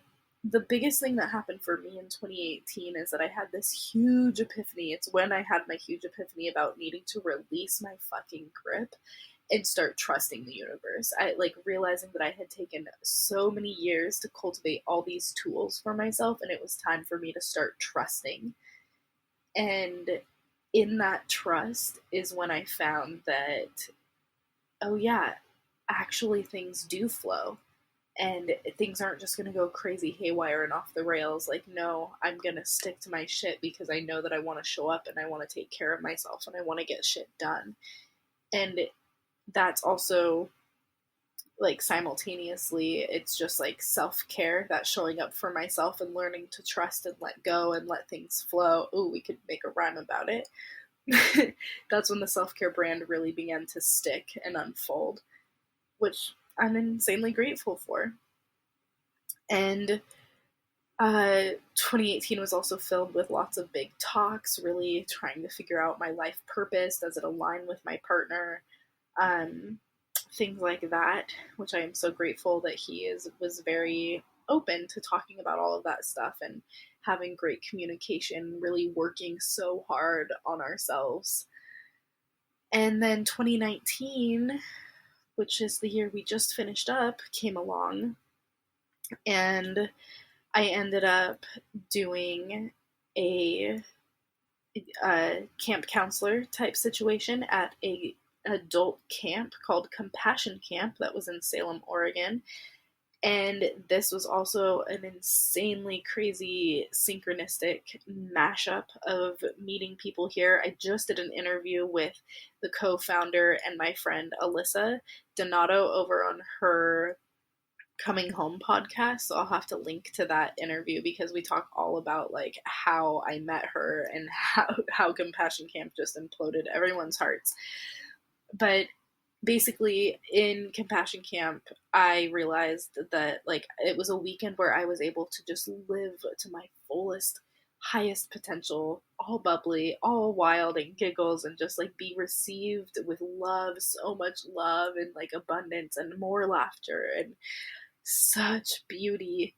the biggest thing that happened for me in 2018 is that I had this huge epiphany. It's when I had my huge epiphany about needing to release my fucking grip and start trusting the universe. I, like, realizing that I had taken so many years to cultivate all these tools for myself, and it was time for me to start trusting. And in that trust is when I found that, oh yeah, actually things do flow. And things aren't just going to go crazy haywire and off the rails. Like, no, I'm going to stick to my shit because I know that I want to show up and I want to take care of myself and I want to get shit done. And that's also, like, simultaneously, it's just like self-care, that's showing up for myself and learning to trust and let go and let things flow. Ooh, we could make a rhyme about it. That's when the self-care brand really began to stick and unfold, which I'm insanely grateful for. And 2018 was also filled with lots of big talks, really trying to figure out my life purpose. Does it align with my partner? Things like that, which I am so grateful that he was very open to talking about all of that stuff and having great communication, really working so hard on ourselves. And then 2019, which is the year we just finished up, came along, and I ended up doing a camp counselor type situation at a adult camp called Compassion Camp that was in Salem, Oregon. And this was also an insanely crazy synchronistic mashup of meeting people here. I just did an interview with the co-founder and my friend Alyssa Donato over on her Coming Home podcast. So I'll have to link to that interview because we talk all about, like, how I met her and how Compassion Camp just imploded everyone's hearts. But basically, in Compassion Camp, I realized that, like, it was a weekend where I was able to just live to my fullest, highest potential, all bubbly, all wild and giggles, and just, like, be received with love, so much love and, like, abundance and more laughter and such beauty.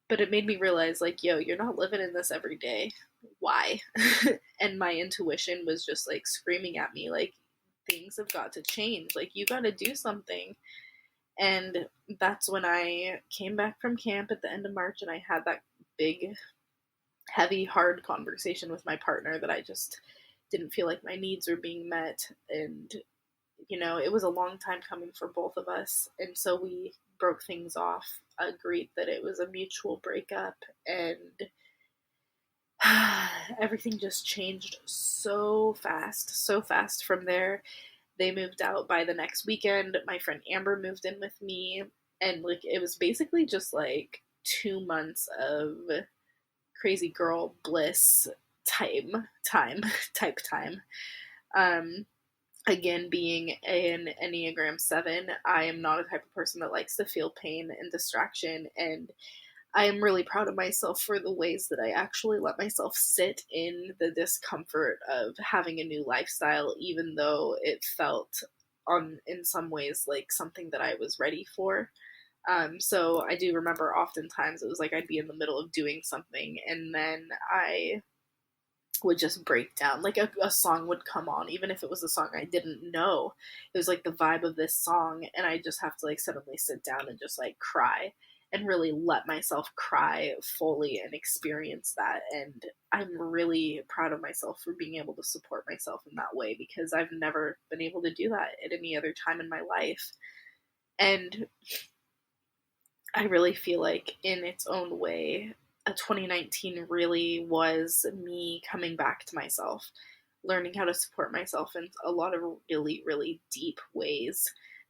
But it made me realize, like, yo, you're not living in this every day. Why? And my intuition was just, like, screaming at me, like, things have got to change. Like, you got to do something. And that's when I came back from camp at the end of March, and I had that big, heavy, hard conversation with my partner that I just didn't feel like my needs were being met. And, you know, it was a long time coming for both of us. And so we broke things off, agreed that it was a mutual breakup, and everything just changed so fast from there. They moved out by the next weekend. My friend Amber moved in with me, and, like, it was basically just like 2 months of crazy girl bliss type time. Again, being an Enneagram 7, I am not a type of person that likes to feel pain and distraction, and I am really proud of myself for the ways that I actually let myself sit in the discomfort of having a new lifestyle, even though it felt in some ways like something that I was ready for. So I do remember oftentimes it was like I'd be in the middle of doing something and then I would just break down. Like a song would come on, even if it was a song I didn't know. It was like the vibe of this song, and I just have to like suddenly sit down and just like cry and really let myself cry fully and experience that. And I'm really proud of myself for being able to support myself in that way because I've never been able to do that at any other time in my life. And I really feel like in its own way, 2019 really was me coming back to myself, learning how to support myself in a lot of really, really deep ways.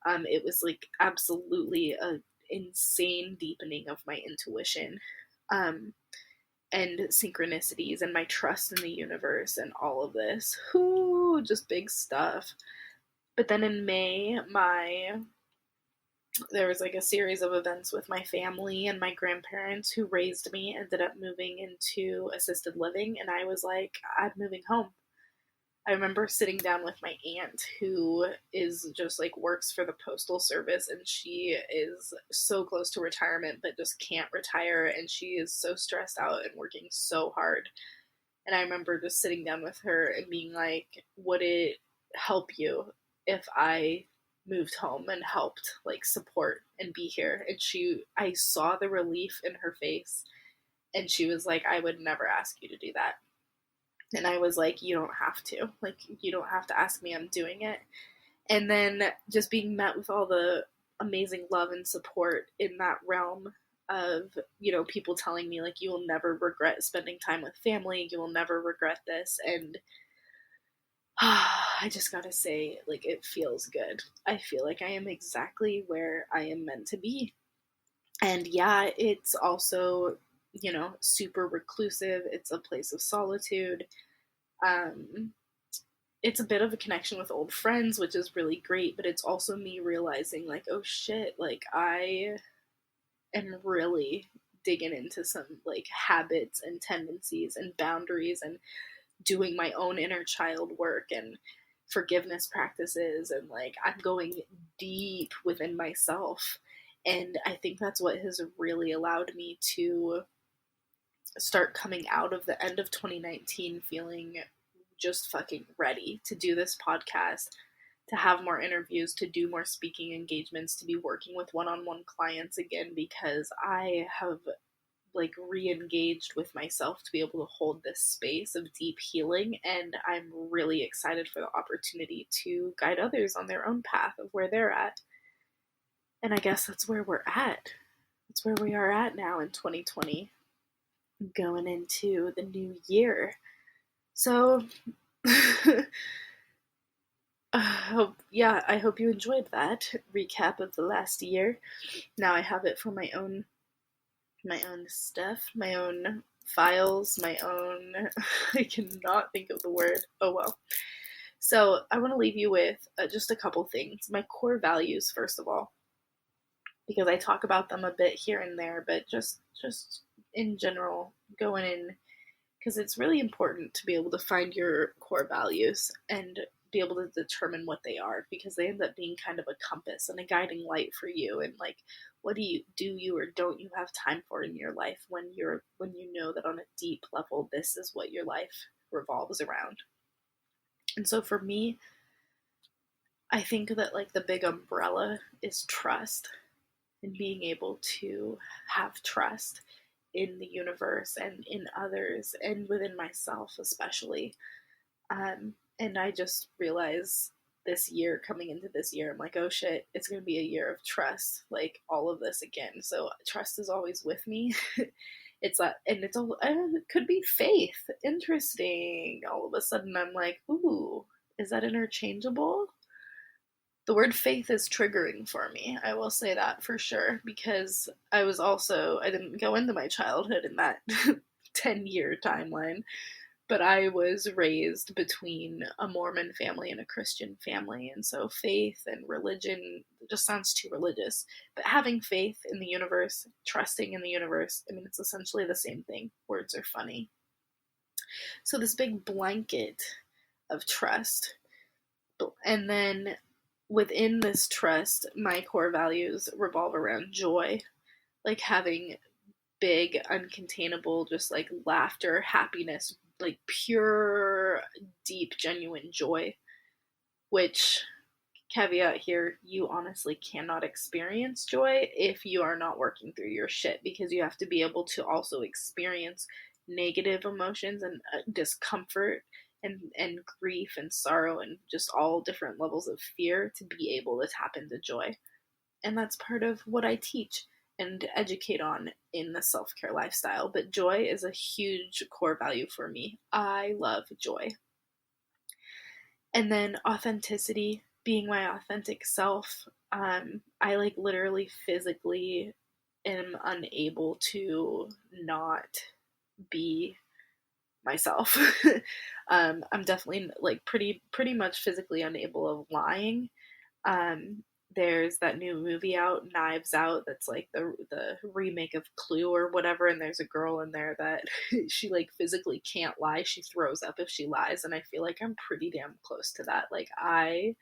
It was like absolutely a insane deepening of my intuition, and synchronicities and my trust in the universe and all of this. Whoo, just big stuff. But then in May, there was like a series of events with my family, and my grandparents who raised me ended up moving into assisted living, and I was like, I'm moving home. I remember sitting down with my aunt who is just like works for the postal service, and she is so close to retirement but just can't retire, and she is so stressed out and working so hard. And I remember just sitting down with her and being like, would it help you if I moved home and helped like support and be here? And I saw the relief in her face, and she was like, I would never ask you to do that. And I was like, you don't have to. Like, you don't have to ask me, I'm doing it. And then just being met with all the amazing love and support in that realm of, people telling me, like, you will never regret spending time with family. You will never regret this. And I just gotta say, like, it feels good. I feel like I am exactly where I am meant to be. And yeah, it's also, super reclusive. It's a place of solitude. It's a bit of a connection with old friends, which is really great, but it's also me realizing, like, oh shit, like, I am really digging into some, like, habits and tendencies and boundaries and doing my own inner child work and forgiveness practices, and like I'm going deep within myself. And I think that's what has really allowed me to start coming out of the end of 2019 feeling just fucking ready to do this podcast, to have more interviews, to do more speaking engagements, to be working with one-on-one clients again, because I have like re-engaged with myself to be able to hold this space of deep healing, and I'm really excited for the opportunity to guide others on their own path of where they're at. And I guess that's where we're at. That's where we are at now in 2020, going into the new year. So I hope you enjoyed that recap of the last year. Now I have it for my own stuff, my own files, my own, I cannot think of the word. Oh well. So I want to leave you with just a couple things. My core values, first of all, because I talk about them a bit here and there, but just in general, going in, because it's really important to be able to find your core values and be able to determine what they are, because they end up being kind of a compass and a guiding light for you, and like, what do you or don't you have time for in your life when you know that on a deep level this is what your life revolves around. And so for me, I think that like the big umbrella is trust, and being able to have trust in the universe and in others and within myself especially. And I just realized this year, coming into this year, I'm like, oh shit, it's going to be a year of trust, like all of this again. So trust is always with me. It's that, and it's all, it could be faith. Interesting. All of a sudden I'm like, ooh, is that interchangeable? The word faith is triggering for me. I will say that for sure, because I didn't go into my childhood in that 10-year timeline. but I was raised between a Mormon family and a Christian family, and so faith and religion just sounds too religious. But having faith in the universe, trusting in the universe, I mean, it's essentially the same thing. Words are funny. So this big blanket of trust. And then within this trust, my core values revolve around joy, like having big, uncontainable, just like laughter, happiness, like pure, deep, genuine joy, which, caveat here, you honestly cannot experience joy if you are not working through your shit, because you have to be able to also experience negative emotions and discomfort and grief and sorrow and just all different levels of fear to be able to tap into joy. And that's part of what I teach and educate on in the self-care lifestyle. But joy is a huge core value for me. I love joy. And then authenticity, being my authentic self. I like literally physically am unable to not be myself. I'm definitely like pretty much physically unable of lying. There's that new movie out, Knives Out, that's like the remake of Clue or whatever, and there's a girl in there that she like physically can't lie. She throws up if she lies, and I feel like I'm pretty damn close to that. Like I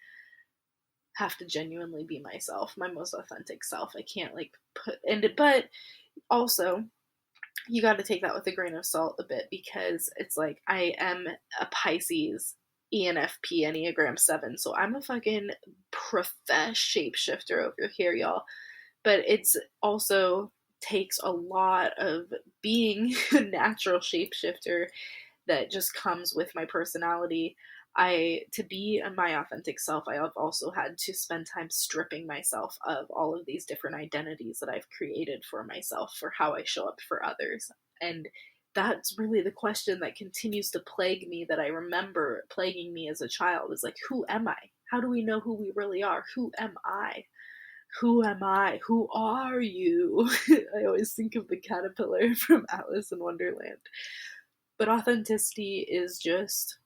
have to genuinely be myself, my most authentic self. I can't like but also you got to take that with a grain of salt a bit, because it's like I am a Pisces ENFP Enneagram 7, so I'm a fucking profesh shapeshifter over here, y'all. But it's also takes a lot of being a natural shapeshifter that just comes with my personality. To be my authentic self, I have also had to spend time stripping myself of all of these different identities that I've created for myself for how I show up for others. And that's really the question that continues to plague me, that I remember plaguing me as a child, is like, who am I? How do we know who we really are? Who am I? Who am I? Who are you? I always think of the caterpillar from Alice in Wonderland. But authenticity is just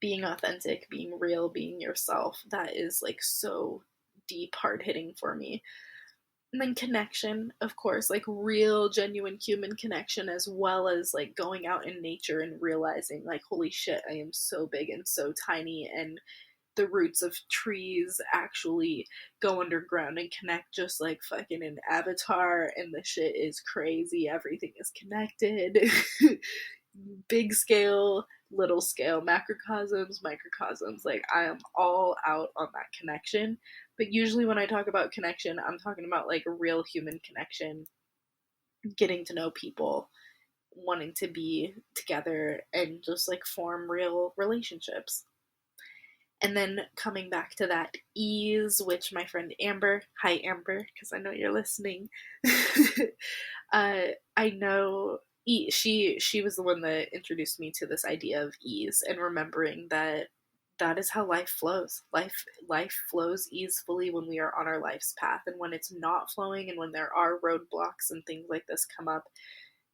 being authentic, being real, being yourself. That is like so deep, hard hitting for me. And then connection, of course, like real, genuine human connection, as well as like going out in nature and realizing, like, holy shit, I am so big and so tiny, and the roots of trees actually go underground and connect just like fucking an Avatar, and the shit is crazy. Everything is connected. Big scale, little scale, macrocosms, microcosms. Like, I am all out on that connection. But usually when I talk about connection, I'm talking about like a real human connection, getting to know people, wanting to be together, and just like form real relationships. And then coming back to that ease, which my friend Amber, hi Amber, because I know you're listening. I know she was the one that introduced me to this idea of ease, and remembering that that is how life flows. Life flows easily when we are on our life's path, and when it's not flowing, and when there are roadblocks and things like this come up,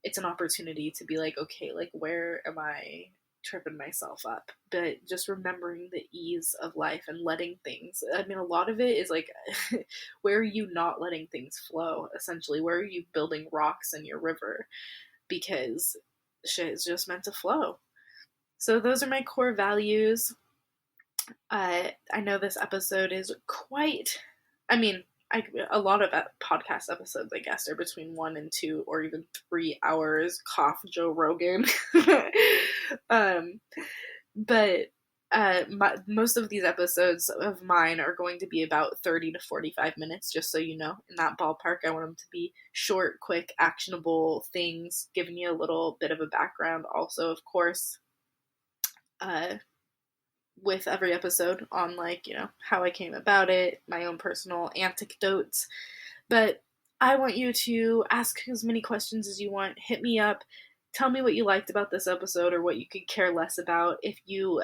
it's an opportunity to be like, okay, like, where am I tripping myself up? But just remembering the ease of life and letting things, I mean, a lot of it is like, where are you not letting things flow, essentially? Where are you building rocks in your river? Because shit is just meant to flow. So those are my core values. I know this episode is quite, I mean, a lot of podcast episodes, I guess, are between 1 and 2 or even 3 hours. Cough, Joe Rogan. But most of these episodes of mine are going to be about 30 to 45 minutes, just so you know, in that ballpark. I want them to be short, quick, actionable things, giving you a little bit of a background. Also, of course, with every episode on, like, you know, how I came about it, my own personal anecdotes. But I want you to ask as many questions as you want. Hit me up. Tell me what you liked about this episode, or what you could care less about. If you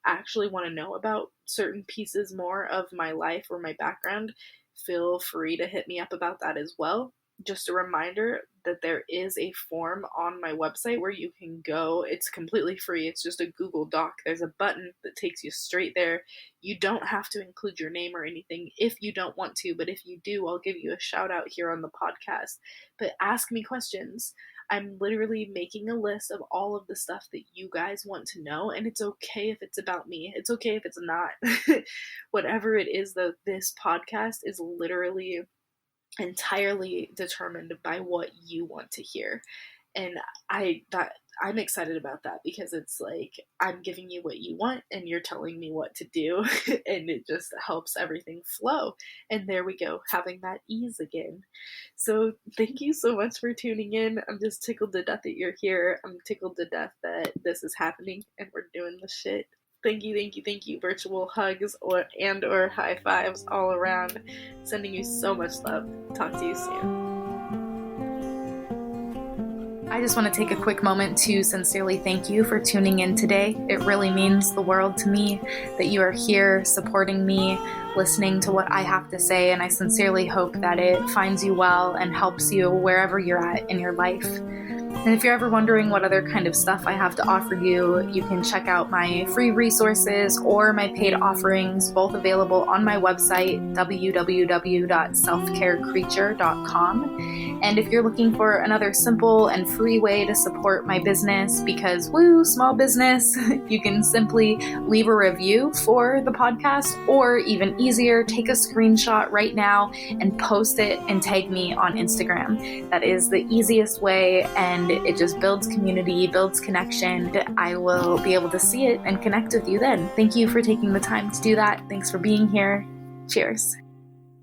actually want to know about certain pieces more of my life or my background, feel free to hit me up about that as well. just a reminder that there is a form on my website where you can go. It's completely free. It's just a Google Doc. There's a button that takes you straight there. You don't have to include your name or anything if you don't want to, but if you do, I'll give you a shout out here on the podcast. But ask me questions. I'm literally making a list of all of the stuff that you guys want to know, and it's okay if it's about me. It's okay if it's not. Whatever it is, though, this podcast is literally entirely determined by what you want to hear. And I'm excited about that, because it's like I'm giving you what you want and you're telling me what to do, and it just helps everything flow. And there we go, having that ease again. So thank you so much for tuning in. I'm just tickled to death that you're here. I'm tickled to death that this is happening and we're doing this shit. Thank you. Virtual hugs or high fives all around. Sending you so much love. Talk to you soon. I just want to take a quick moment to sincerely thank you for tuning in today. It really means the world to me that you are here supporting me, listening to what I have to say, and I sincerely hope that it finds you well and helps you wherever you're at in your life. And if you're ever wondering what other kind of stuff I have to offer you, you can check out my free resources or my paid offerings, both available on my website, www.selfcarecreature.com. And if you're looking for another simple and free way to support my business, because woo, small business, you can simply leave a review for the podcast, or even easier, take a screenshot right now and post it and tag me on Instagram. That is the easiest way, and it just builds community, builds connection. I will be able to see it and connect with you then. Thank you for taking the time to do that. Thanks for being here. Cheers.